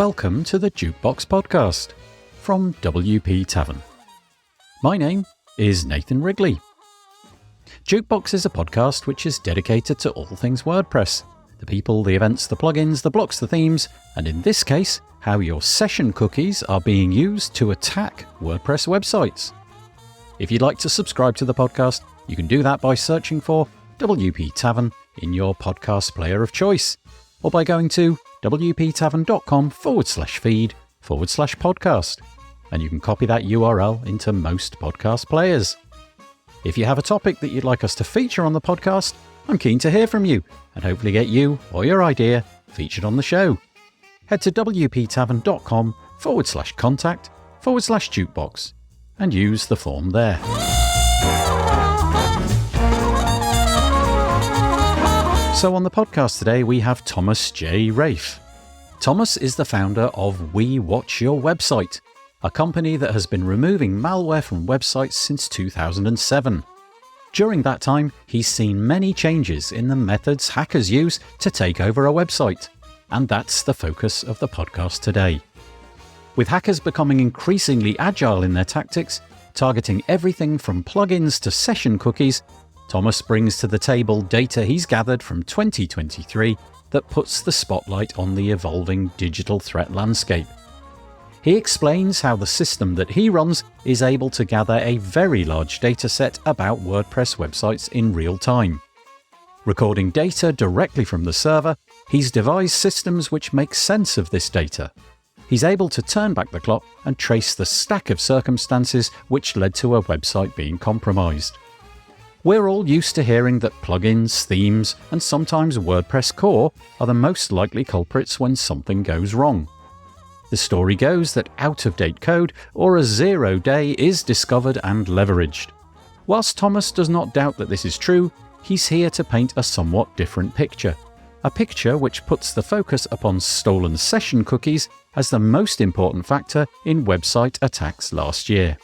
Welcome to the Jukebox Podcast from WP Tavern. My name is Nathan Wrigley. Jukebox is a podcast which is dedicated to all things WordPress. The people, the events, the plugins, the blocks, the themes, and in this case, how your session cookies are being used to attack WordPress websites. If you'd like to subscribe to the podcast, you can do that by searching for WP Tavern in your podcast player of choice, or by going to wptavern.com/feed/podcast, and you can copy that URL into most podcast players. If you have a topic that you'd like us to feature on the podcast, I'm keen to hear from you and hopefully get you or your idea featured on the show. Head to wptavern.com/contact/jukebox and use the form there. So on the podcast today, we have Thomas J. Raef. Thomas is the founder of We Watch Your Website, a company that has been removing malware from websites since 2007. During that time, he's seen many changes in the methods hackers use to take over a website, and that's the focus of the podcast today. With hackers becoming increasingly agile in their tactics, targeting everything from plugins to session cookies, Thomas brings to the table data he's gathered from 2023 that puts the spotlight on the evolving digital threat landscape. He explains how the system that he runs is able to gather a very large data set about WordPress websites in real time. Recording data directly from the server, he's devised systems which make sense of this data. He's able to turn back the clock and trace the stack of circumstances which led to a website being compromised. We're all used to hearing that plugins, themes, and sometimes WordPress core are the most likely culprits when something goes wrong. The story goes that out-of-date code or a zero day is discovered and leveraged. Whilst Thomas does not doubt that this is true, he's here to paint a somewhat different picture. A picture which puts the focus upon stolen session cookies as the most important factor in website attacks last year.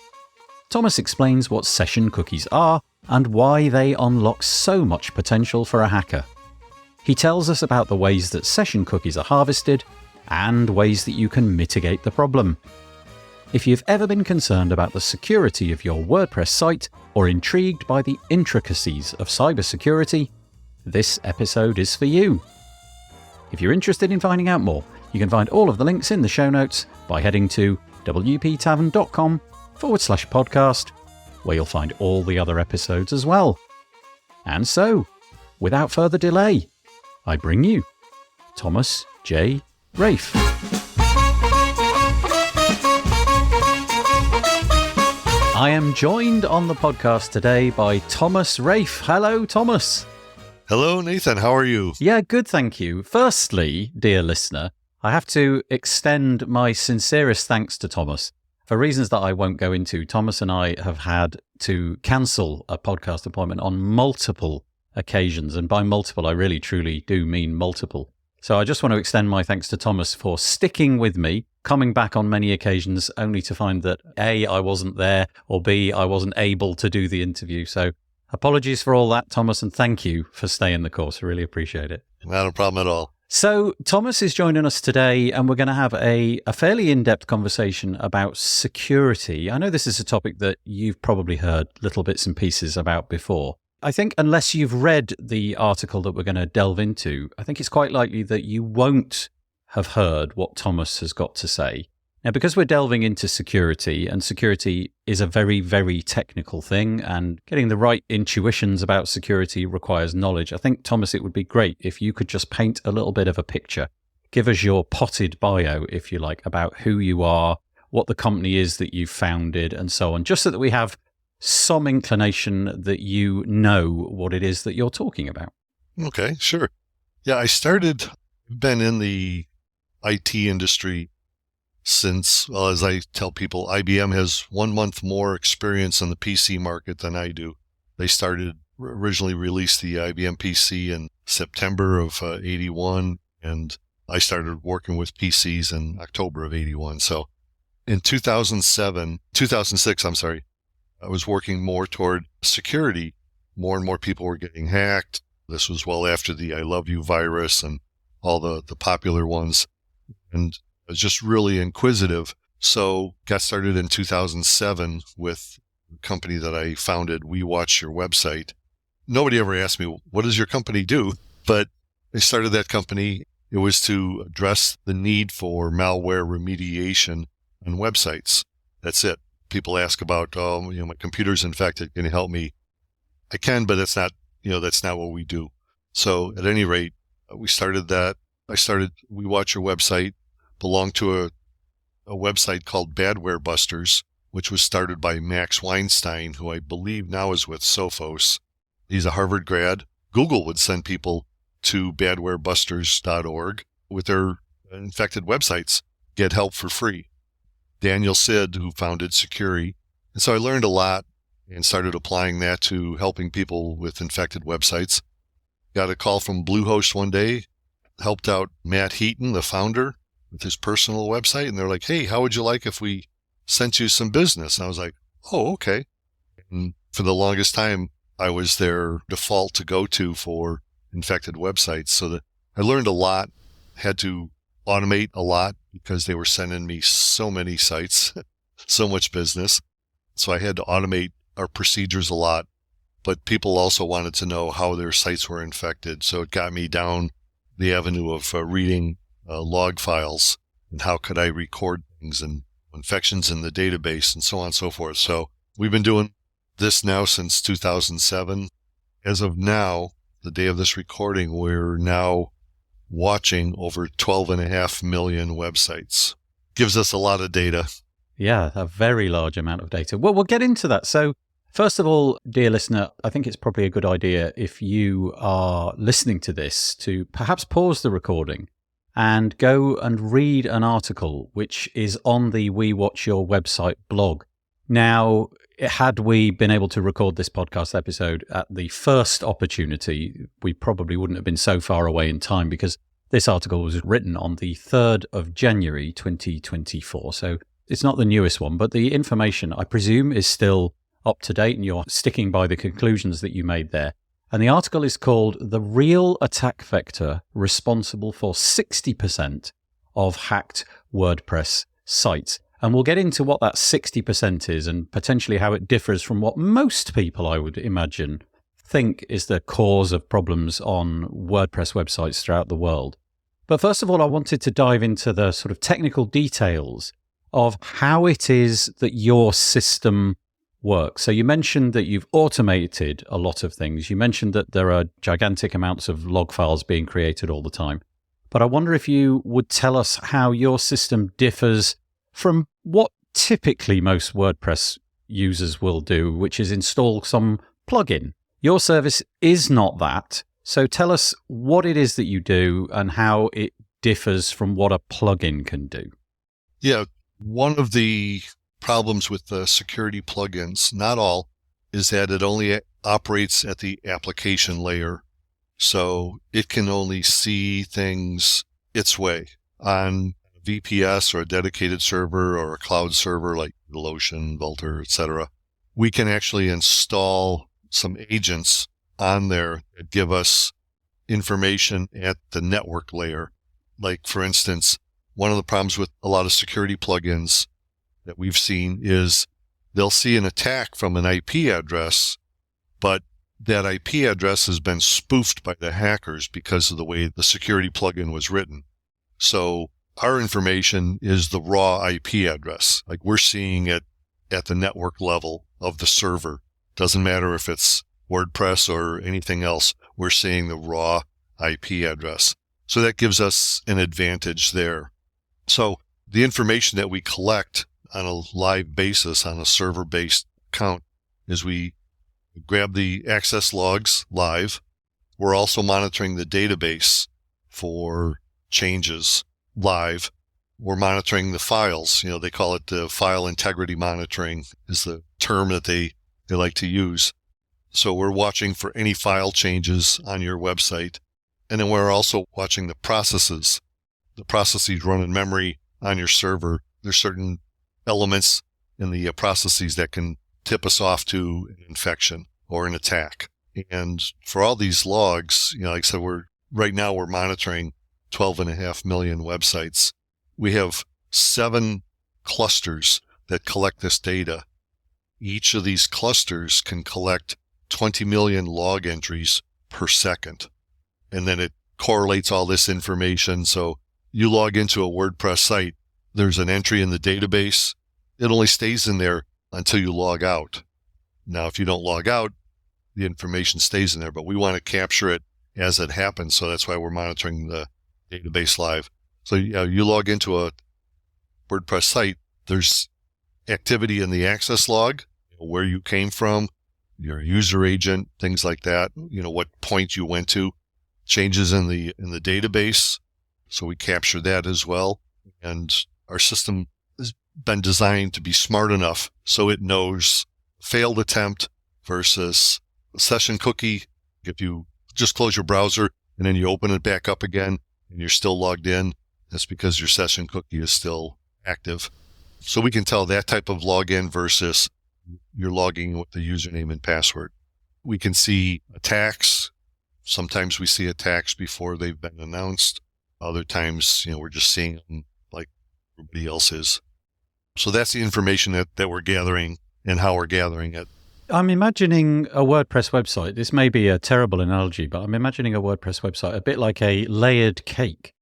Thomas explains what session cookies are and why they unlock so much potential for a hacker. He tells us about the ways that session cookies are harvested and ways that you can mitigate the problem. If you've ever been concerned about the security of your WordPress site or intrigued by the intricacies of cybersecurity, this episode is for you. If you're interested in finding out more, you can find all of the links in the show notes by heading to wptavern.com/podcast, where you'll find all the other episodes as well. And so, without further delay, I bring you Thomas J. Raef. I am joined on the podcast today by Thomas Raef. Hello, Thomas. Hello, Nathan. How are you? Yeah, good, thank you. Firstly, dear listener, I have to extend my sincerest thanks to Thomas. For reasons that I won't go into, Thomas and I have had to cancel a podcast appointment on multiple occasions. And by multiple, I really, truly do mean multiple. So I just want to extend my thanks to Thomas for sticking with me, coming back on many occasions, only to find that A, I wasn't there, or B, I wasn't able to do the interview. So apologies for all that, Thomas, and thank you for staying the course. I really appreciate it. Not a problem at all. So Thomas is joining us today, and we're going to have a fairly in-depth conversation about security. I know this is a topic that you've probably heard little bits and pieces about before. I think unless you've read the article that we're going to delve into, I think it's quite likely that you won't have heard what Thomas has got to say. Now, because we're delving into security, and security is a very, very technical thing, and getting the right intuitions about security requires knowledge, I think, Thomas, it would be great if you could just paint a little bit of a picture. Give us your potted bio, if you like, about who you are, what the company is that you've founded, and so on, just so that we have some inclination that you know what it is that you're talking about. Okay, sure. Yeah, been in the IT industry since, well, as I tell people, IBM has 1 month more experience in the PC market than I do. They originally released the IBM PC in September of 81, and I started working with PCs in October of 81. So in 2006, I was working more toward security. More and more people were getting hacked. This was well after the I Love You virus and all the popular ones. And I was just really inquisitive. So got started in 2007 with a company that I founded, We Watch Your Website. Nobody ever asked me, what does your company do? But I started that company. It was to address the need for malware remediation on websites. That's it. People ask about, my computer's infected. Can you help me? I can, but that's not what we do. So at any rate, we started that. We Watch Your Website, belonged to a website called Badware Busters, which was started by Max Weinstein, who I believe now is with Sophos. He's a Harvard grad. Google would send people to badwarebusters.org with their infected websites, get help for free. Daniel Sid, who founded Securi. And so I learned a lot and started applying that to helping people with infected websites. Got a call from Bluehost one day, helped out Matt Heaton, the founder, with his personal website. And they're like, hey, how would you like if we sent you some business? And I was like, oh, okay. And for the longest time, I was their default to go to for infected websites. So that I learned a lot, had to automate a lot because they were sending me so many sites, so much business. So I had to automate our procedures a lot. But people also wanted to know how their sites were infected. So it got me down the avenue of reading log files and how could I record things and infections in the database and so on and so forth. So we've been doing this now since 2007. As of now, the day of this recording, we're now watching over 12.5 million websites. Gives us a lot of data. Yeah, a very large amount of data. Well, we'll get into that. So first of all, dear listener, I think it's probably a good idea if you are listening to this to perhaps pause the recording and go and read an article which is on the We Watch Your Website blog. Now, had we been able to record this podcast episode at the first opportunity, we probably wouldn't have been so far away in time because this article was written on the 3rd of January 2024. So it's not the newest one, but the information, I presume, is still up to date and you're sticking by the conclusions that you made there. And the article is called The Real Attack Vector Responsible for 60% of Hacked WordPress Sites. And we'll get into what that 60% is and potentially how it differs from what most people, I would imagine, think is the cause of problems on WordPress websites throughout the world. But first of all, I wanted to dive into the sort of technical details of how it is that your system works. So you mentioned that you've automated a lot of things. You mentioned that there are gigantic amounts of log files being created all the time. But I wonder if you would tell us how your system differs from what typically most WordPress users will do, which is install some plugin. Your service is not that. So tell us what it is that you do and how it differs from what a plugin can do. Yeah, one of the problems with the security plugins, not all, is that it only operates at the application layer. So it can only see things its way. On VPS or a dedicated server or a cloud server like Lotion, Vultr, etc., we can actually install some agents on there that give us information at the network layer. Like, for instance, one of the problems with a lot of security plugins that we've seen is they'll see an attack from an IP address, but that IP address has been spoofed by the hackers because of the way the security plugin was written. So our information is the raw IP address. Like, we're seeing it at the network level of the server. Doesn't matter if it's WordPress or anything else. We're seeing the raw IP address. So that gives us an advantage there. So the information that we collect on a live basis on a server-based account is we grab the access logs live. We're also monitoring the database for changes live. We're monitoring the files. They call it the file integrity monitoring is the term that they like to use. So we're watching for any file changes on your website. And then we're also watching the processes. The processes run in memory on your server. There's certain elements in the processes that can tip us off to an infection or an attack. And for all these logs, like I said, right now we're monitoring 12.5 million websites. We have 7 clusters that collect this data. Each of these clusters can collect 20 million log entries per second. And then it correlates all this information. So you log into a WordPress site, there's an entry in the database. It only stays in there until you log out. Now, if you don't log out, the information stays in there, but we want to capture it as it happens. So that's why we're monitoring the database live. So you log into a WordPress site, there's activity in the access log, where you came from, your user agent, things like that, what point you went to, changes in the database. So we capture that as well. And our system has been designed to be smart enough so it knows failed attempt versus session cookie. If you just close your browser and then you open it back up again and you're still logged in, that's because your session cookie is still active. So we can tell that type of login versus you're logging with the username and password. We can see attacks. Sometimes we see attacks before they've been announced. Other times, we're just seeing them like everybody else is. So that's the information that we're gathering and how we're gathering it. I'm imagining a WordPress website. This may be a terrible analogy, but I'm imagining a WordPress website a bit like a layered cake.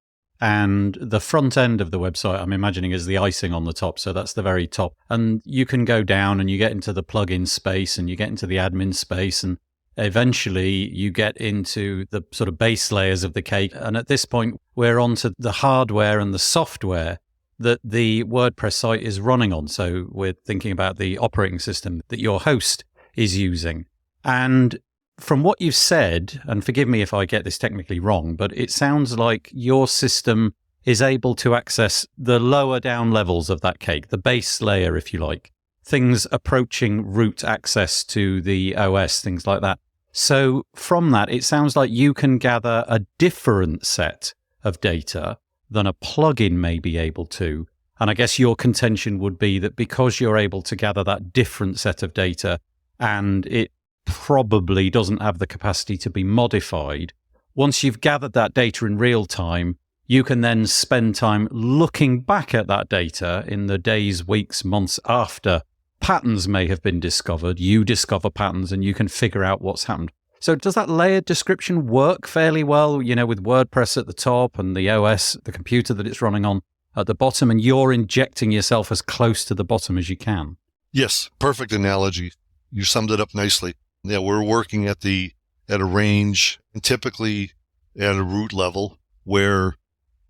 And the front end of the website, I'm imagining, is the icing on the top. So that's the very top. And you can go down and you get into the plugin space and you get into the admin space. And eventually you get into the sort of base layers of the cake. And at this point, we're onto the hardware and the software that the WordPress site is running on. So we're thinking about the operating system that your host is using. And from what you've said, and forgive me if I get this technically wrong, but it sounds like your system is able to access the lower down levels of that cake, the base layer, if you like, things approaching root access to the OS, things like that. So from that, it sounds like you can gather a different set of data than a plugin may be able to. And I guess your contention would be that because you're able to gather that different set of data and it probably doesn't have the capacity to be modified, once you've gathered that data in real time, you can then spend time looking back at that data in the days, weeks, months after patterns may have been discovered. You discover patterns and you can figure out what's happened. So does that layered description work fairly well, with WordPress at the top and the OS, the computer that it's running on, at the bottom, and you're injecting yourself as close to the bottom as you can? Yes, perfect analogy. You summed it up nicely. Yeah, we're working at a range, and typically at a root level, where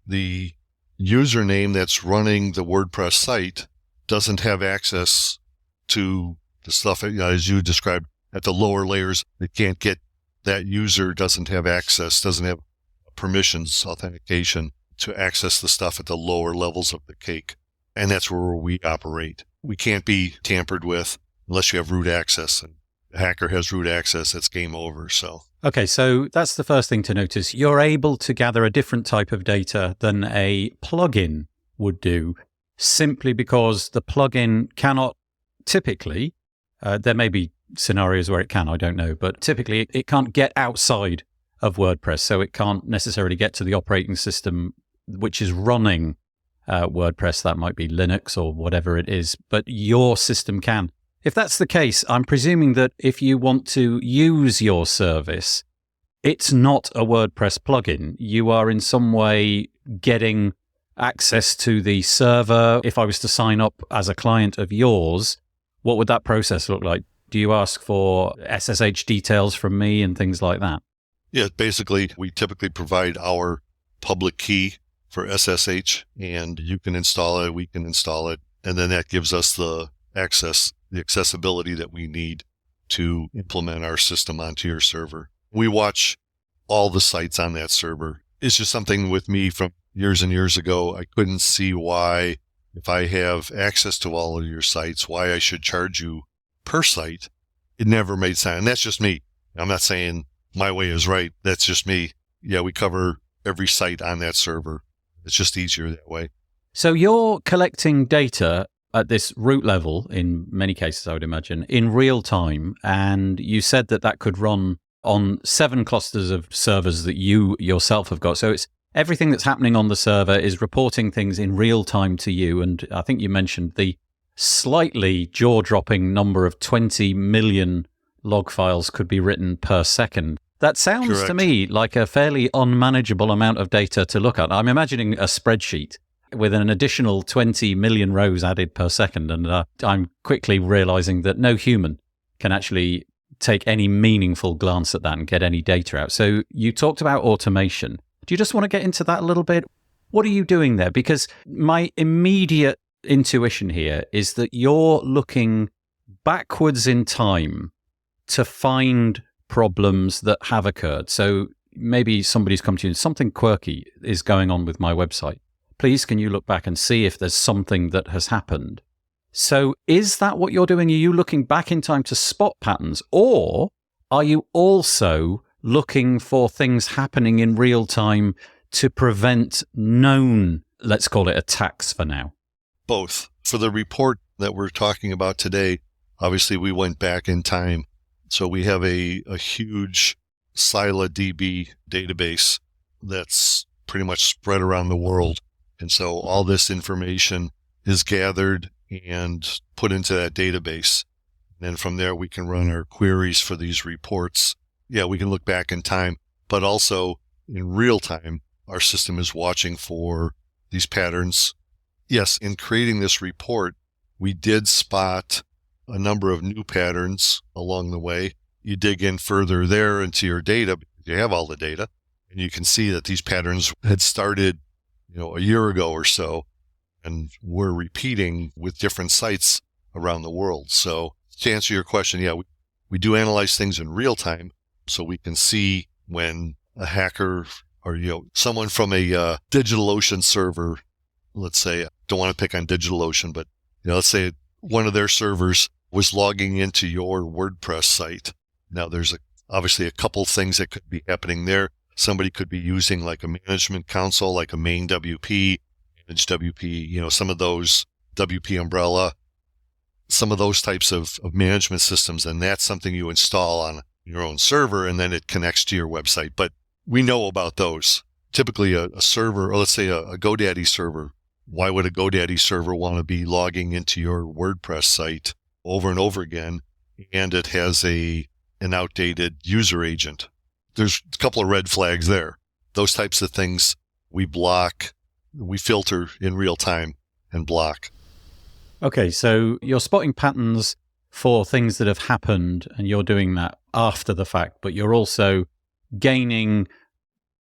the username that's running the WordPress site doesn't have access to the stuff, as you described, at the lower layers. They can't get, that user doesn't have access, doesn't have permissions, authentication to access the stuff at the lower levels of the cake. And that's where we operate. We can't be tampered with unless you have root access. And the hacker has root access, it's game over. Okay, so that's the first thing to notice. You're able to gather a different type of data than a plugin would do, simply because the plugin cannot typically, there may be scenarios where it can, I don't know, but typically it can't get outside of WordPress. So it can't necessarily get to the operating system which is running WordPress. That might be Linux or whatever it is, but your system can. If that's the case, I'm presuming that if you want to use your service, it's not a WordPress plugin. You are in some way getting access to the server. If I was to sign up as a client of yours, what would that process look like? Do you ask for SSH details from me and things like that? Yeah, basically, we typically provide our public key for SSH, and you can install it, we can install it, and then that gives us the access, the accessibility that we need to implement our system onto your server. We watch all the sites on that server. It's just something with me from years and years ago. I couldn't see why, if I have access to all of your sites, why I should charge you per site. It never made sense. And that's just me. I'm not saying my way is right. That's just me. Yeah, we cover every site on that server. It's just easier that way. So you're collecting data at this root level, in many cases, I would imagine, in real time. And you said that could run on 7 clusters of servers that you yourself have got. So everything that's happening on the server is reporting things in real time to you. And I think you mentioned the slightly jaw-dropping number of 20 million log files could be written per second. That sounds Correct. to me like a fairly unmanageable amount of data to look at. I'm imagining a spreadsheet with an additional 20 million rows added per second. And I'm quickly realizing that no human can actually take any meaningful glance at that and get any data out. So you talked about automation. Do you just want to get into that a little bit? What are you doing there? Because my immediate intuition here is that you're looking backwards in time to find problems that have occurred. So maybe somebody's come to you and something quirky is going on with my website. Please, can you look back and see if there's something that has happened? So is that what you're doing? Are you looking back in time to spot patterns? Or are you also looking for things happening in real time to prevent known, let's call it attacks for now? Both. For the report that we're talking about today, obviously we went back in time. So we have a huge ScyllaDB database that's pretty much spread around the world. And so all this information is gathered and put into that database. And then from there, we can run our queries for these reports. Yeah, we can look back in time, but also in real time, our system is watching for these patterns. Yes, in creating this report, we did spot a number of new patterns along the way. You dig in further there into your data, you have all the data, and you can see that these patterns had started, a year ago or so, and we're repeating with different sites around the world. So to answer your question, yeah, we do analyze things in real time, so we can see when a hacker or someone from a DigitalOcean server, let's say, I don't want to pick on DigitalOcean, but let's say one of their servers was logging into your WordPress site. Now there's obviously a couple things that could be happening there. Somebody could be using like a management console, like a main WP, manage WP, some of those WP umbrella, some of those types of management systems. And that's something you install on your own server, and then it connects to your website. But we know about those. Typically a server, or let's say a GoDaddy server. Why would a GoDaddy server want to be logging into your WordPress site over and over again? And it has an outdated user agent. There's a couple of red flags there. Those types of things we block, we filter in real time and block. Okay, so you're spotting patterns for things that have happened, and you're doing that after the fact, but you're also gaining,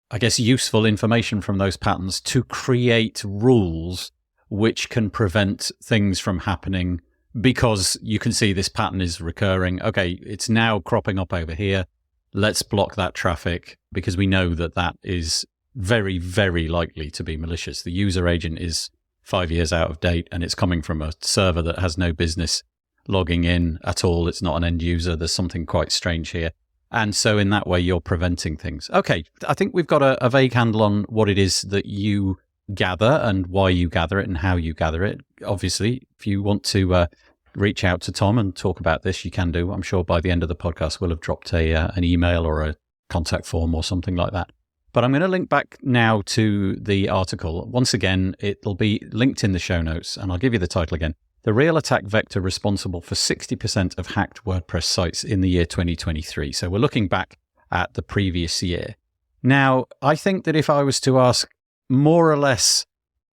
I guess, useful information from those patterns to create rules which can prevent things from happening, because you can see this pattern is recurring. Okay, it's now cropping up over here. Let's block that traffic, because we know that that is very, very likely to be malicious. The user agent is 5 years out of date, and it's coming from a server that has no business logging in at all. It's not an end user. There's something quite strange here. And so in that way, you're preventing things. Okay, I think we've got a vague handle on what it is that you gather and why you gather it and how you gather it. Obviously, if you want to reach out to Tom and talk about this, you can do. I'm sure by the end of the podcast, we'll have dropped an email or a contact form or something like that. But I'm going to link back now to the article. Once again, it'll be linked in the show notes, and I'll give you the title again. The real attack vector responsible for 60% of hacked WordPress sites in the year 2023. So we're looking back at the previous year. Now, I think that if I was to ask more or less,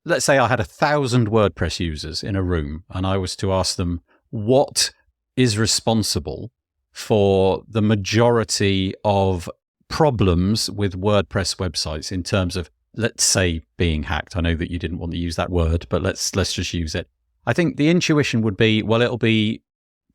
let's say I had 1,000 WordPress users in a room, and I was to ask them what is responsible for the majority of problems with WordPress websites in terms of, let's say, being hacked. I know that you didn't want to use that word, but let's just use it. I think the intuition would be, well, it'll be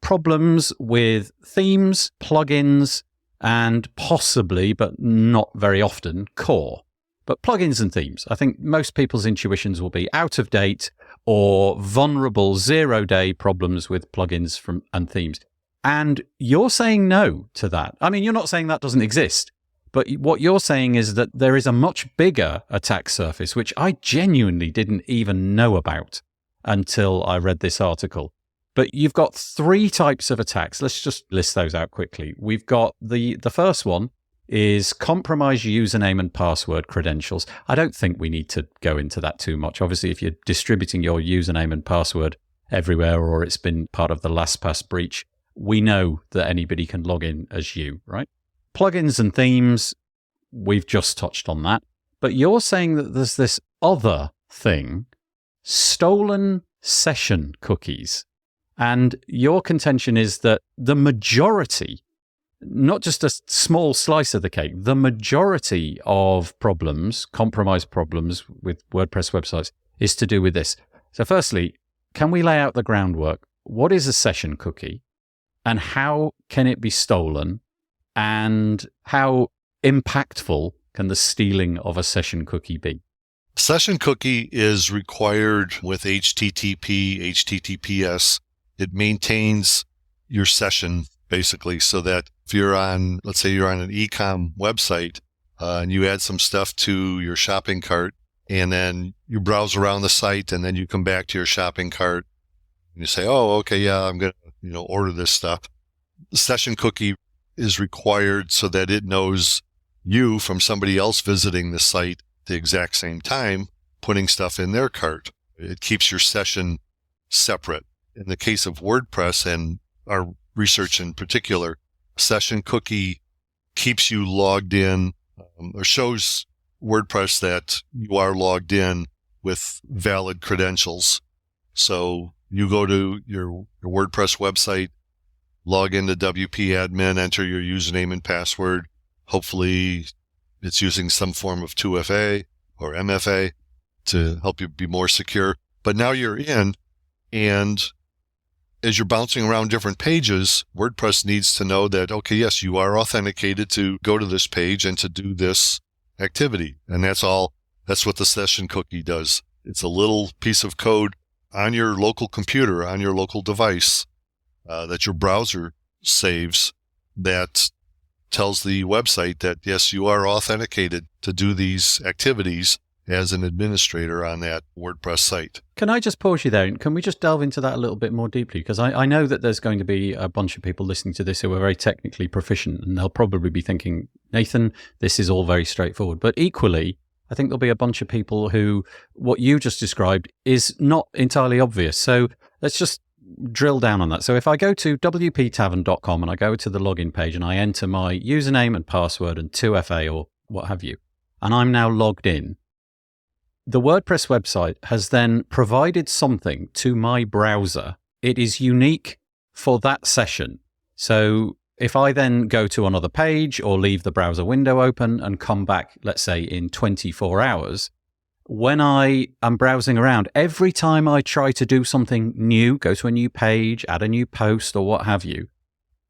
problems with themes, plugins, and possibly, but not very often, core. But plugins and themes, I think most people's intuitions will be out of date or vulnerable 0-day problems with plugins and themes. And you're saying no to that. I mean, you're not saying that doesn't exist, but what you're saying is that there is a much bigger attack surface, which I genuinely didn't even know about until I read this article. But you've got 3 types of attacks. Let's just list those out quickly. We've got the first one is compromise username and password credentials. I don't think we need to go into that too much. Obviously, if you're distributing your username and password everywhere, or it's been part of the LastPass breach, we know that anybody can log in as you, right? Plugins and themes, we've just touched on that. But you're saying that there's this other thing, stolen session cookies. And your contention is that the majority, not just a small slice of the cake, the majority of problems, compromise problems with WordPress websites is to do with this. So firstly, can we lay out the groundwork? What is a session cookie and how can it be stolen? And how impactful can the stealing of a session cookie be? Session cookie is required with HTTP, HTTPS. It maintains your session basically so that if you're on, let's say you're on an e-com website and you add some stuff to your shopping cart and then you browse around the site and then you come back to your shopping cart and you say, oh, okay, yeah, I'm going to order this stuff. The session cookie is required so that it knows you from somebody else visiting the site at the exact same time, putting stuff in their cart. It keeps your session separate. In the case of WordPress and our research in particular, session cookie keeps you logged in or shows WordPress that you are logged in with valid credentials. So you go to your WordPress website, log into WP admin, enter your username and password. Hopefully it's using some form of 2FA or MFA to help you be more secure. But now you're in, and as you're bouncing around different pages, WordPress needs to know that, okay, yes, you are authenticated to go to this page and to do this activity. And that's all. That's what the session cookie does. It's a little piece of code on your local computer, on your local device, that your browser saves that tells the website that, yes, you are authenticated to do these activities as an administrator on that WordPress site. Can I just pause you there? And can we just delve into that a little bit more deeply? Because I know that there's going to be a bunch of people listening to this who are very technically proficient, and they'll probably be thinking, Nathan, this is all very straightforward. But equally, I think there'll be a bunch of people who what you just described is not entirely obvious. So let's just drill down on that. So if I go to wptavern.com and I go to the login page and I enter my username and password and 2FA or what have you, and I'm now logged in, the WordPress website has then provided something to my browser. It is unique for that session. So if I then go to another page or leave the browser window open and come back, let's say in 24 hours, when I am browsing around, every time I try to do something new, go to a new page, add a new post or what have you,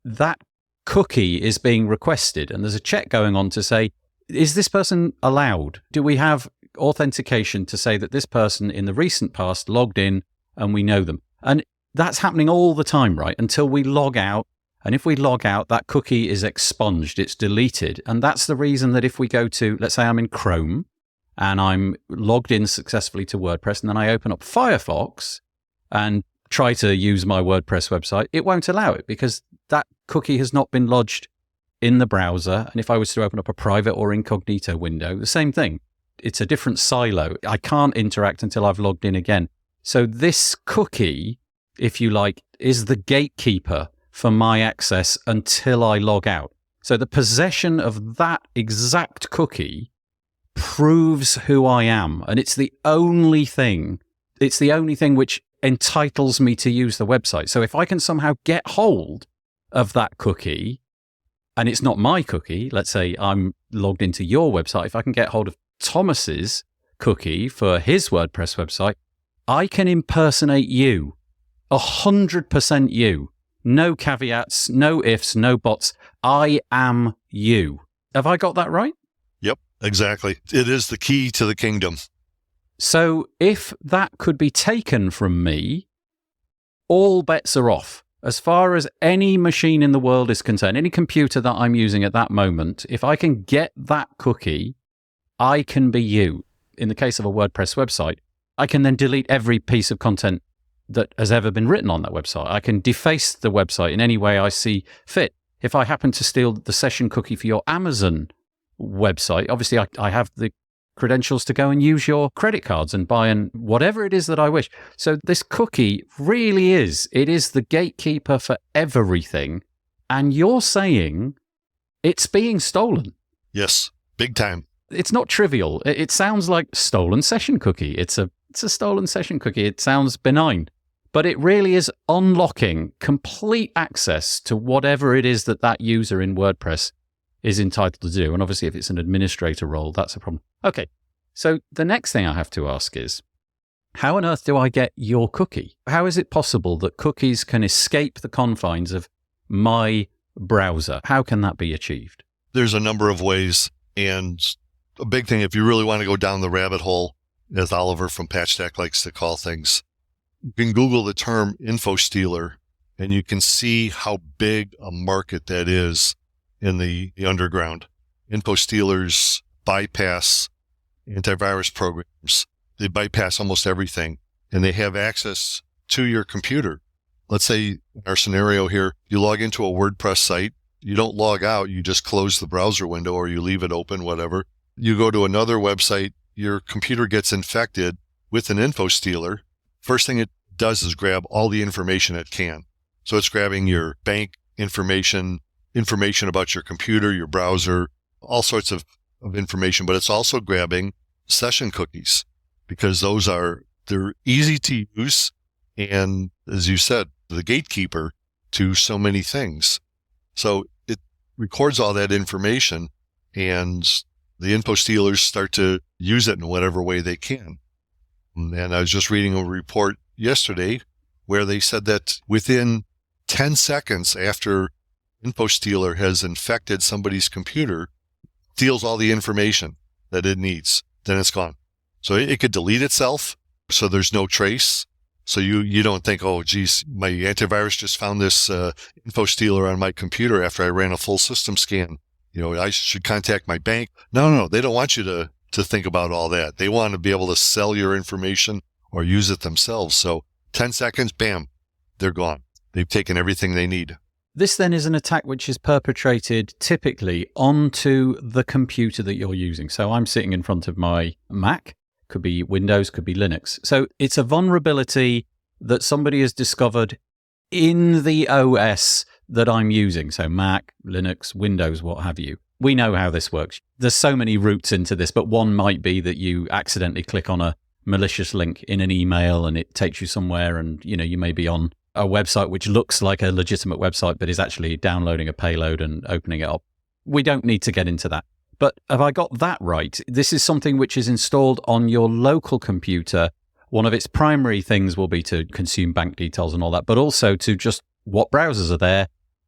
that cookie is being requested. And there's a check going on to say, is this person allowed? Do we have authentication to say that this person in the recent past logged in and we know them? And that's happening all the time, right? Until we log out. And if we log out, that cookie is expunged, it's deleted. And that's the reason that if we go to, let's say I'm in Chrome and I'm logged in successfully to WordPress, and then I open up Firefox and try to use my WordPress website, it won't allow it because that cookie has not been lodged in the browser. And if I was to open up a private or incognito window, the same thing. It's a different silo. I can't interact until I've logged in again. So this cookie, if you like, is the gatekeeper for my access until I log out. So the possession of that exact cookie proves who I am. And it's the only thing which entitles me to use the website. So if I can somehow get hold of that cookie, and it's not my cookie, let's say I'm logged into your website, if I can get hold of Thomas's cookie for his WordPress website, I can impersonate you, 100% you. No caveats, no ifs, no buts. I am you. Have I got that right? Yep, exactly. It is the key to the kingdom. So if that could be taken from me, all bets are off. As far as any machine in the world is concerned, any computer that I'm using at that moment, if I can get that cookie, I can be you. In the case of a WordPress website, I can then delete every piece of content that has ever been written on that website. I can deface the website in any way I see fit. if I happen to steal the session cookie for your Amazon website, obviously I have the credentials to go and use your credit cards and buy and whatever it is that I wish. So this cookie really it is the gatekeeper for everything. And you're saying it's being stolen. Yes, big time. It's not trivial. It sounds like stolen session cookie. It's a stolen session cookie. It sounds benign, but it really is unlocking complete access to whatever it is that user in WordPress is entitled to do. And obviously, if it's an administrator role, that's a problem. Okay, so the next thing I have to ask is, how on earth do I get your cookie? How is it possible that cookies can escape the confines of my browser? How can that be achieved? There's a number of ways. And a big thing, if you really want to go down the rabbit hole, as Oliver from PatchStack likes to call things, you can Google the term info stealer, and you can see how big a market that is in the underground. Info stealers bypass antivirus programs. They bypass almost everything, and they have access to your computer. Let's say in our scenario here, you log into a WordPress site. You don't log out. You just close the browser window or you leave it open, whatever. You go to another website. Your computer gets infected with an info stealer. First thing it does is grab all the information it can. So it's grabbing your bank information about your computer, your browser, all sorts of information, but it's also grabbing session cookies because they're easy to use. And as you said, the gatekeeper to so many things. So it records all that information and the info stealers start to use it in whatever way they can. And I was just reading a report yesterday where they said that within 10 seconds after info stealer has infected somebody's computer, steals all the information that it needs, then it's gone. So it could delete itself, so there's no trace. So you don't think, oh, geez, my antivirus just found this info stealer on my computer after I ran a full system scan. I should contact my bank. No, they don't want you to think about all that. They want to be able to sell your information or use it themselves. So 10 seconds, bam, they're gone. They've taken everything they need. This then is an attack which is perpetrated typically onto the computer that you're using. So I'm sitting in front of my Mac, could be Windows, could be Linux. So it's a vulnerability that somebody has discovered in the OS that I'm using. So Mac, Linux, Windows, what have you. We know how this works. There's so many routes into this, but one might be that you accidentally click on a malicious link in an email and it takes you somewhere and, you may be on a website which looks like a legitimate website, but is actually downloading a payload and opening it up. We don't need to get into that. But have I got that right? This is something which is installed on your local computer. One of its primary things will be to consume bank details and all that, but also to just what browsers are there.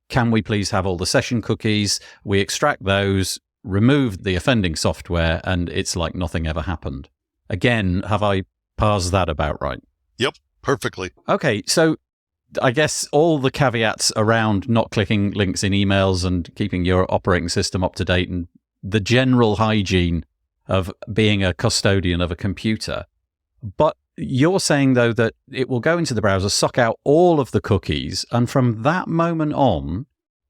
Can we please have all the session cookies? We extract those, remove the offending software, and it's like nothing ever happened. Again, have I parsed that about right? Yep, perfectly. Okay, so I guess all the caveats around not clicking links in emails and keeping your operating system up to date and the general hygiene of being a custodian of a computer. But you're saying, though, that it will go into the browser, suck out all of the cookies, and from that moment on,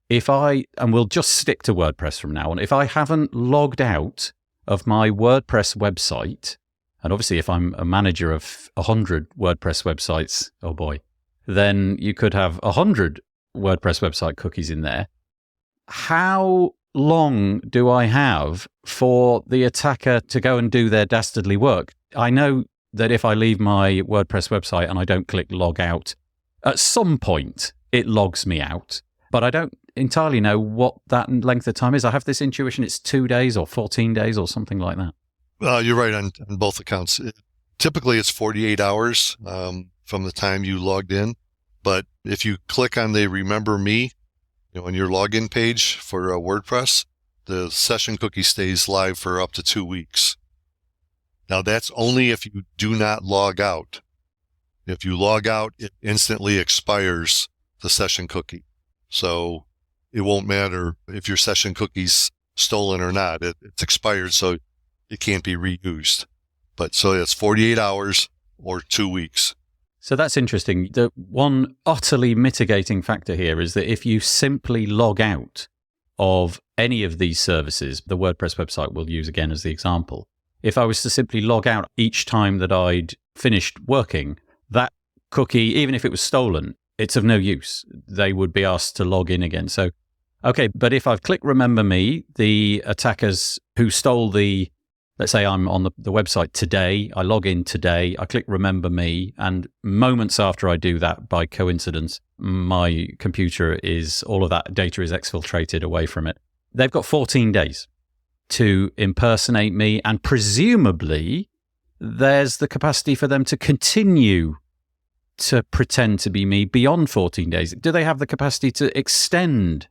and we'll just stick to WordPress from now on, if I haven't logged out of my WordPress website, and obviously if I'm a manager of 100 WordPress websites, oh boy, then you could have 100 WordPress website cookies in there. How long do I have for the attacker to go and do their dastardly work? I know that if I leave my WordPress website and I don't click log out, at some point it logs me out, but I don't entirely know what that length of time is. I have this intuition it's 2 days or 14 days or something like that. You're right on both accounts. Typically it's 48 hours from the time you logged in, but if you click on the Remember Me, on your login page for WordPress, the session cookie stays live for up to 2 weeks. Now, that's only if you do not log out. If you log out, it instantly expires the session cookie. So it won't matter if your session cookie's stolen or not. It's expired, so it can't be reused. But so it's 48 hours or 2 weeks. So that's interesting. The one utterly mitigating factor here is that if you simply log out of any of these services, the WordPress website we'll use again as the example, if I was to simply log out each time that I'd finished working, that cookie, even if it was stolen, it's of no use. They would be asked to log in again. So, okay, but if I've clicked Remember Me, the attackers who stole let's say I'm on the website today, I log in today, I click Remember Me, and moments after I do that, by coincidence, my computer all of that data is exfiltrated away from it. They've got 14 days to impersonate me, and presumably there's the capacity for them to continue to pretend to be me beyond 14 days. Do they have the capacity to extend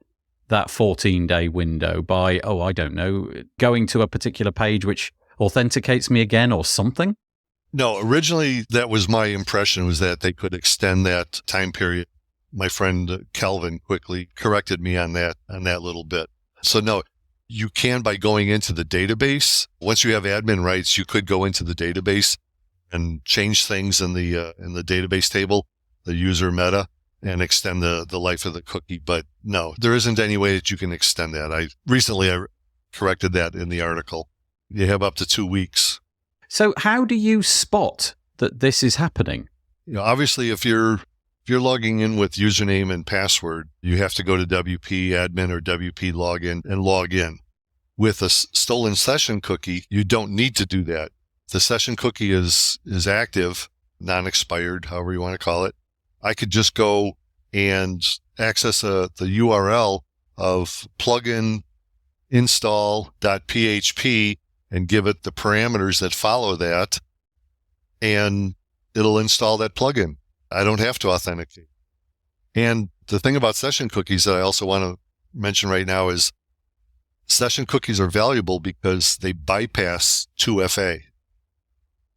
that 14-day window by, I don't know, going to a particular page which authenticates me again or something? No, originally that was my impression, was that they could extend that time period. My friend Kelvin quickly corrected me on that little bit. So no, you can by going into the database. Once you have admin rights, you could go into the database and change things in the database table, the user meta, and extend the life of the cookie. But no, there isn't any way that you can extend that. I corrected that in the article. You have up to 2 weeks. So how do you spot that this is happening? Obviously, if you're logging in with username and password, you have to go to WP admin or WP login and log in. With a stolen session cookie, you don't need to do that. The session cookie is active, non-expired, however you want to call it. I could just go and access the URL of plugin install.php and give it the parameters that follow that, and it'll install that plugin. I don't have to authenticate. And the thing about session cookies that I also want to mention right now is session cookies are valuable because they bypass 2FA.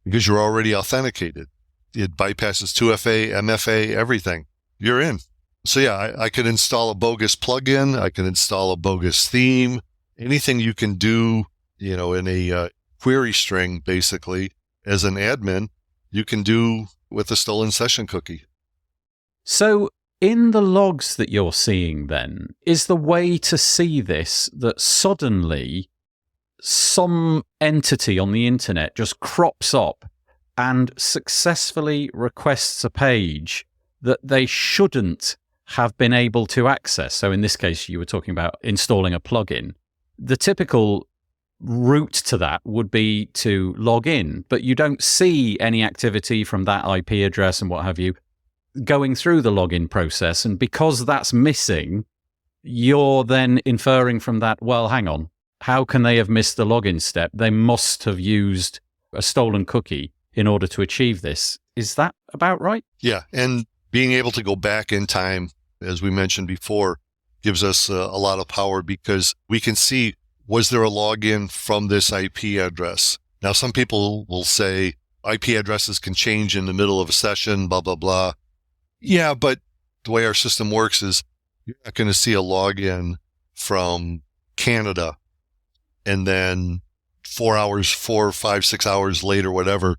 Because you're already authenticated. It bypasses 2FA, MFA, everything. You're in. So yeah, I could install a bogus plugin. I can install a bogus theme. Anything you can do, in a query string, basically, as an admin, you can do with a stolen session cookie. So in the logs that you're seeing then, is the way to see this that suddenly some entity on the internet just crops up and successfully requests a page that they shouldn't have been able to access? So in this case, you were talking about installing a plugin. The typical route to that would be to log in, but you don't see any activity from that IP address and what have you going through the login process. And because that's missing, you're then inferring from that, well, hang on, how can they have missed the login step? They must have used a stolen cookie in order to achieve this. Is that about right? Yeah, and being able to go back in time, as we mentioned before, gives us a lot of power because we can see, was there a login from this IP address? Now, some people will say IP addresses can change in the middle of a session, blah, blah, blah. Yeah, but the way our system works is you're not going to see a login from Canada and then 4, 5, 6 hours later, whatever,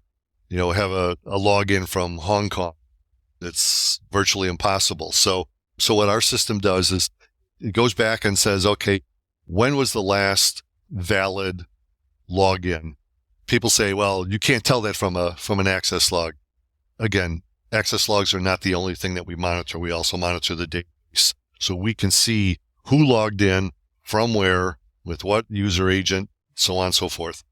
have a login from Hong Kong. It's virtually impossible. So what our system does is it goes back and says, okay, when was the last valid login? People say, well, you can't tell that from an access log. Again, access logs are not the only thing that we monitor. We also monitor the database. So we can see who logged in, from where, with what user agent, so on and so forth.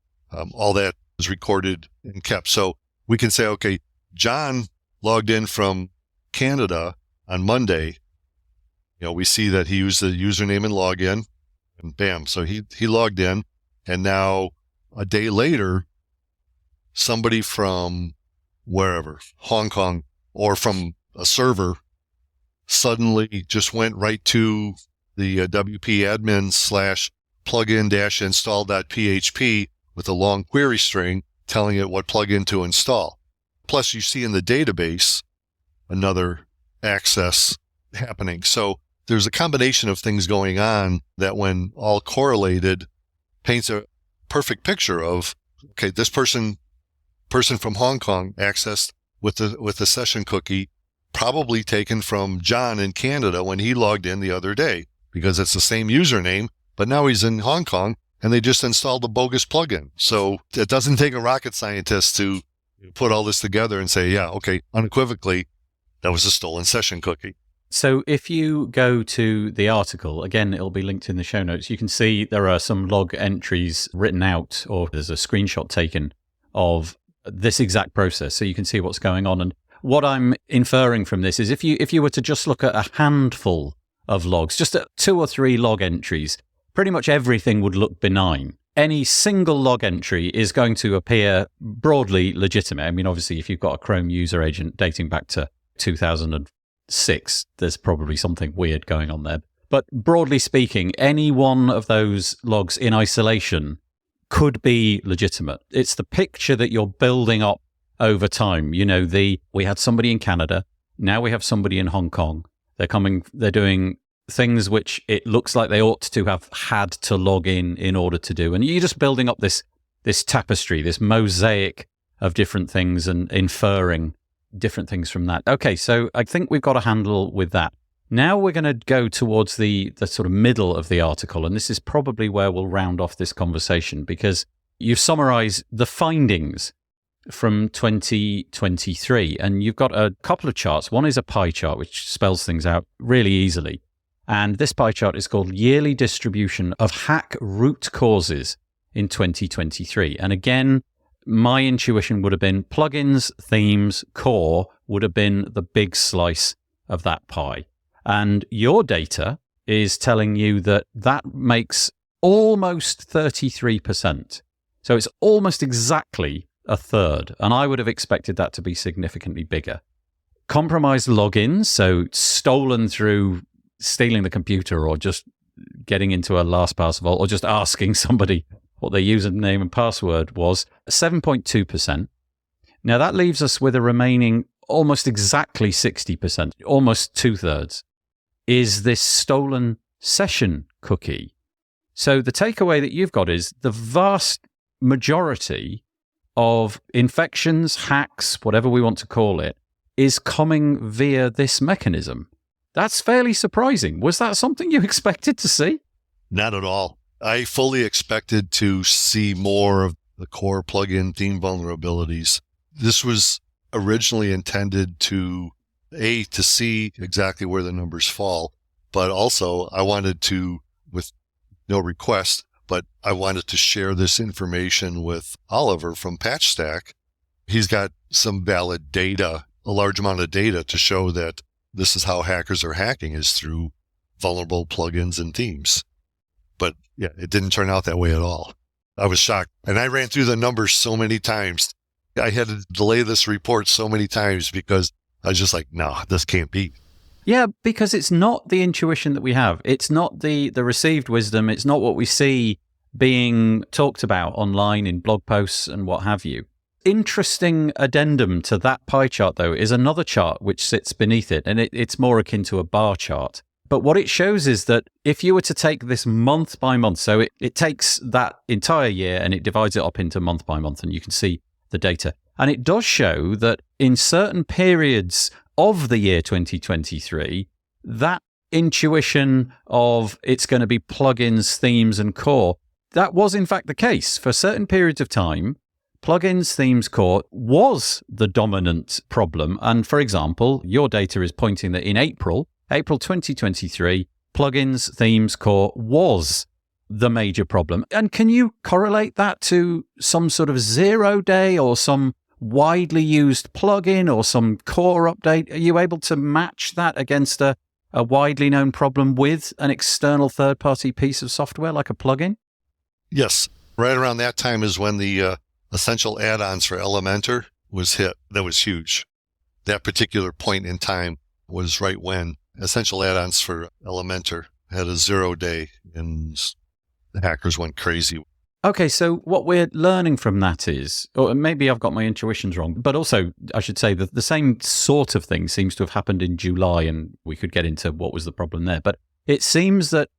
All that is recorded and kept. So we can say, okay, John logged in from Canada on Monday. We see that he used the username and login, and bam. So he logged in, and now a day later, somebody from wherever, Hong Kong, or from a server, suddenly just went right to the WP admin / plugin install.php with a long query string telling it what plugin to install. Plus, you see in the database another access happening. So there's a combination of things going on that, when all correlated, paints a perfect picture of, okay, this person from Hong Kong accessed with the session cookie probably taken from John in Canada when he logged in the other day, because it's the same username, but now he's in Hong Kong and they just installed a bogus plugin. So it doesn't take a rocket scientist to put all this together and say, yeah, okay, unequivocally, that was a stolen session cookie. So if you go to the article, again, it'll be linked in the show notes, you can see there are some log entries written out, or there's a screenshot taken of this exact process, so you can see what's going on. And what I'm inferring from this is if you were to just look at a handful of logs, just at 2 or 3 log entries, pretty much everything would look benign. Any single log entry is going to appear broadly legitimate. I mean, obviously, if you've got a Chrome user agent dating back to 2006, there's probably something weird going on there. But broadly speaking, any one of those logs in isolation could be legitimate. It's the picture that you're building up over time. You know, we had somebody in Canada, now we have somebody in Hong Kong. They're doing things which it looks like they ought to have had to log in order to do. And you're just building up this tapestry, this mosaic of different things and inferring different things from that. Okay, so I think we've got a handle with that. Now we're going to go towards the sort of middle of the article, and this is probably where we'll round off this conversation, because you summarize the findings from 2023, and you've got a couple of charts. One is a pie chart, which spells things out really easily. And this pie chart is called Yearly Distribution of Hack Root Causes in 2023. And again, my intuition would have been plugins, themes, core would have been the big slice of that pie. And your data is telling you that makes almost 33%. So it's almost exactly a third. And I would have expected that to be significantly bigger. Compromised logins, so stolen through stealing the computer or just getting into a LastPass vault or just asking somebody what their username and password was, 7.2%. Now that leaves us with a remaining almost exactly 60%, almost 2/3, is this stolen session cookie. So the takeaway that you've got is the vast majority of infections, hacks, whatever we want to call it, is coming via this mechanism. That's fairly surprising. Was that something you expected to see? Not at all. I fully expected to see more of the core plugin theme vulnerabilities. This was originally intended to see exactly where the numbers fall, but also I wanted to, with no request, but I wanted to share this information with Oliver from PatchStack. He's got some valid data, a large amount of data to show that this is how hackers are hacking, is through vulnerable plugins and themes. But yeah, it didn't turn out that way at all. I was shocked. And I ran through the numbers so many times. I had to delay this report so many times because I was just like, no, this can't be. Yeah, because it's not the intuition that we have. It's not the received wisdom. It's not what we see being talked about online in blog posts and what have you. Interesting addendum to that pie chart, though, is another chart which sits beneath it, and it's more akin to a bar chart. But what it shows is that if you were to take this month by month, so it takes that entire year and it divides it up into month by month, and you can see the data. And it does show that in certain periods of the year 2023, that intuition of it's going to be plugins, themes, and core, that was in fact the case. For certain periods of time, plugins, themes, core was the dominant problem. And for example, your data is pointing that in April 2023, plugins, themes, core was the major problem. And can you correlate that to some sort of 0 day or some widely used plugin or some core update? Are you able to match that against a widely known problem with an external third-party piece of software like a plugin? Yes. Right around that time is when the essential add-ons for Elementor was hit. That was huge. That particular point in time was right when essential add-ons for Elementor had a 0 day and the hackers went crazy. Okay, so what we're learning from that is, or maybe I've got my intuitions wrong, but also I should say that the same sort of thing seems to have happened in July, and we could get into what was the problem there. But it seems that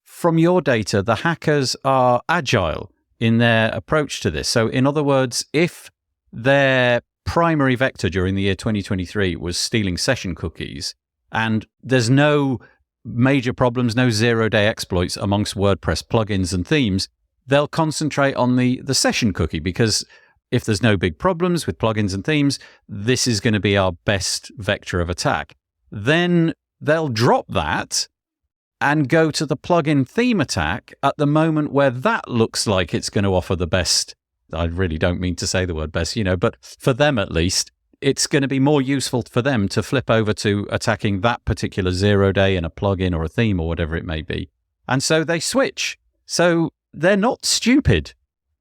from your data, the hackers are agile in their approach to this. So in other words, if their primary vector during the year 2023 was stealing session cookies, and there's no major problems, no zero-day exploits amongst WordPress plugins and themes, they'll concentrate on the session cookie, because if there's no big problems with plugins and themes, this is going to be our best vector of attack. Then they'll drop that and go to the plugin theme attack at the moment where that looks like it's going to offer the best. I really don't mean to say the word best, but for them at least, it's going to be more useful for them to flip over to attacking that particular 0 day in a plugin or a theme or whatever it may be. And so they switch. So they're not stupid.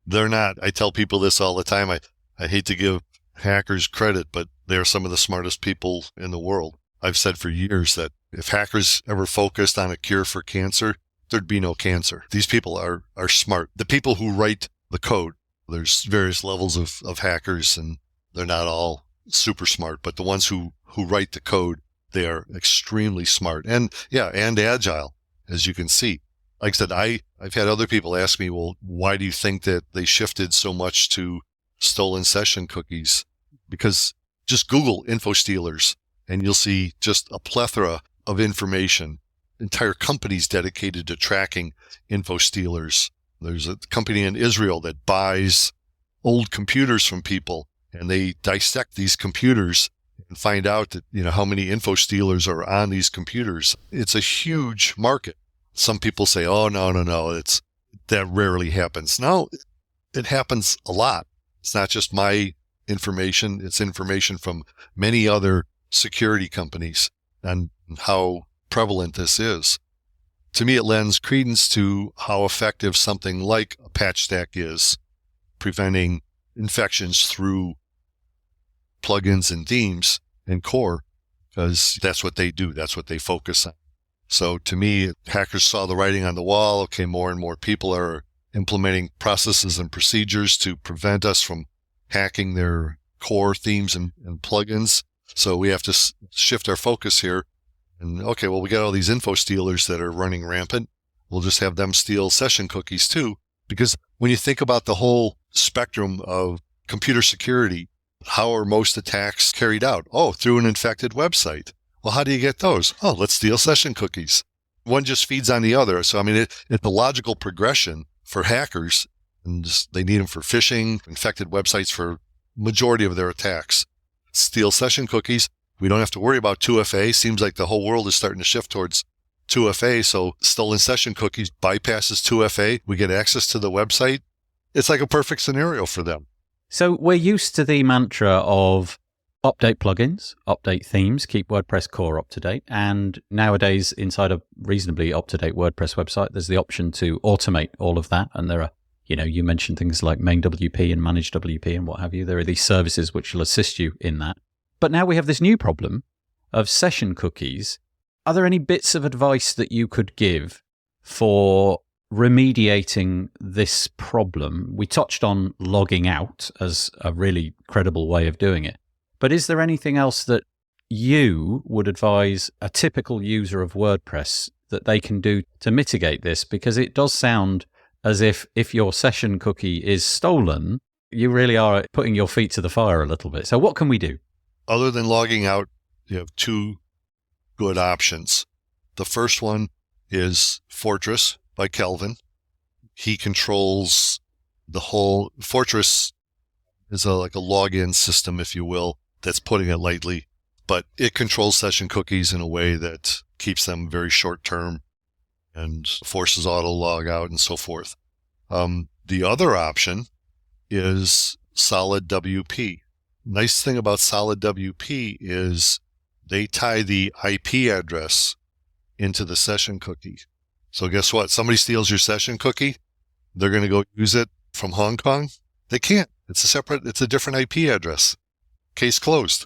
They're not. I tell people this all the time. I hate to give hackers credit, but they're some of the smartest people in the world. I've said for years that if hackers ever focused on a cure for cancer, there'd be no cancer. These people are smart. The people who write the code, there's various levels of hackers, and they're not all super smart, but the ones who write the code, they are extremely smart and agile, as you can see. Like I said, I've had other people ask me, well, why do you think that they shifted so much to stolen session cookies? Because just Google info stealers and you'll see just a plethora of information, entire companies dedicated to tracking info stealers. There's a company in Israel that buys old computers from people, and they dissect these computers and find out that, how many info stealers are on these computers. It's a huge market. Some people say, oh, no, that rarely happens. No, it happens a lot. It's not just my information. It's information from many other security companies and how prevalent this is. To me, it lends credence to how effective something like a patch stack is preventing infections through plugins and themes and core, because that's what they do. That's what they focus on. So to me, hackers saw the writing on the wall. Okay, more and more people are implementing processes and procedures to prevent us from hacking their core themes and plugins. So we have to shift our focus here. And okay, well, we got all these info stealers that are running rampant. We'll just have them steal session cookies too. Because when you think about the whole spectrum of computer security, how are most attacks carried out? Oh, through an infected website. Well, how do you get those? Oh, let's steal session cookies. One just feeds on the other. So, it's a logical progression for hackers, and they need them for phishing, infected websites for majority of their attacks. Steal session cookies. We don't have to worry about 2FA. Seems like the whole world is starting to shift towards 2FA. So stolen session cookies bypasses 2FA. We get access to the website. It's like a perfect scenario for them. So we're used to the mantra of update plugins, update themes, keep WordPress core up to date. And nowadays, inside a reasonably up-to-date WordPress website, there's the option to automate all of that. And there are, you mentioned things like main WP and manage WP and what have you. There are these services which will assist you in that. But now we have this new problem of session cookies. Are there any bits of advice that you could give for remediating this problem? We touched on logging out as a really credible way of doing it. But is there anything else that you would advise a typical user of WordPress that they can do to mitigate this? Because it does sound as if your session cookie is stolen, you really are putting your feet to the fire a little bit. So what can we do? Other than logging out, you have two good options. The first one is Fortress by Kelvin. He controls the whole. Fortress is like a login system, if you will. That's putting it lightly, but it controls session cookies in a way that keeps them very short term and forces auto log out and so forth. The other option is Solid WP. Nice thing about Solid WP is they tie the IP address into the session cookie. So guess what? Somebody steals your session cookie. They're going to go use it from Hong Kong. They can't. It's a different IP address. Case closed.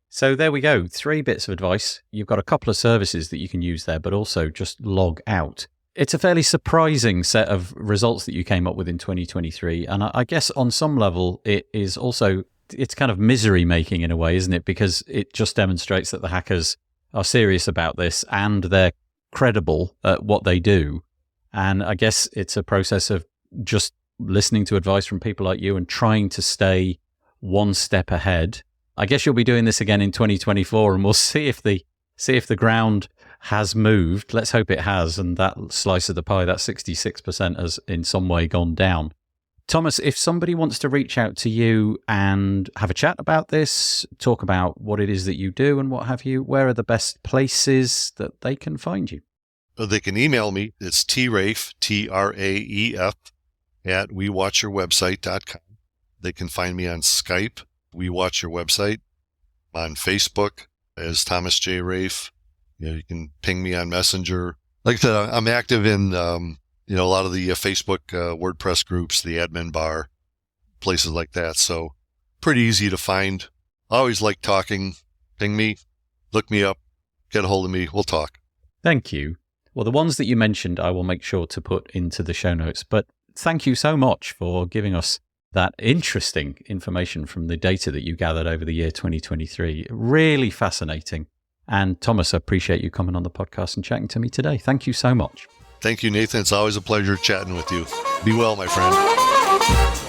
So there we go. 3 bits of advice. You've got a couple of services that you can use there, but also just log out. It's a fairly surprising set of results that you came up with in 2023. And I guess on some level, it's kind of misery making in a way, isn't it? Because it just demonstrates that the hackers are serious about this and they're credible at what they do. And I guess it's a process of just listening to advice from people like you and trying to stay one step ahead. I guess you'll be doing this again in 2024, and we'll see if the ground has moved. Let's hope it has, and that slice of the pie, that 66%, has in some way gone down. Thomas, if somebody wants to reach out to you and have a chat about this, talk about what it is that you do and what have you, where are the best places that they can find you? They can email me. It's traef, T-R-A-E-F, at wewatchyourwebsite.com. They can find me on Skype, We Watch Your Website, on Facebook as Thomas J. Raef. You can ping me on Messenger. Like I said, I'm active in a lot of the Facebook WordPress groups, the admin bar, places like that. So pretty easy to find. I always like talking. Ping me, look me up, get a hold of me. We'll talk. Thank you. Well, the ones that you mentioned, I will make sure to put into the show notes. But thank you so much for giving us that interesting information from the data that you gathered over the year 2023. Really fascinating. And Thomas, I appreciate you coming on the podcast and chatting to me today. Thank you so much. Thank you, Nathan. It's always a pleasure chatting with you. Be well, my friend.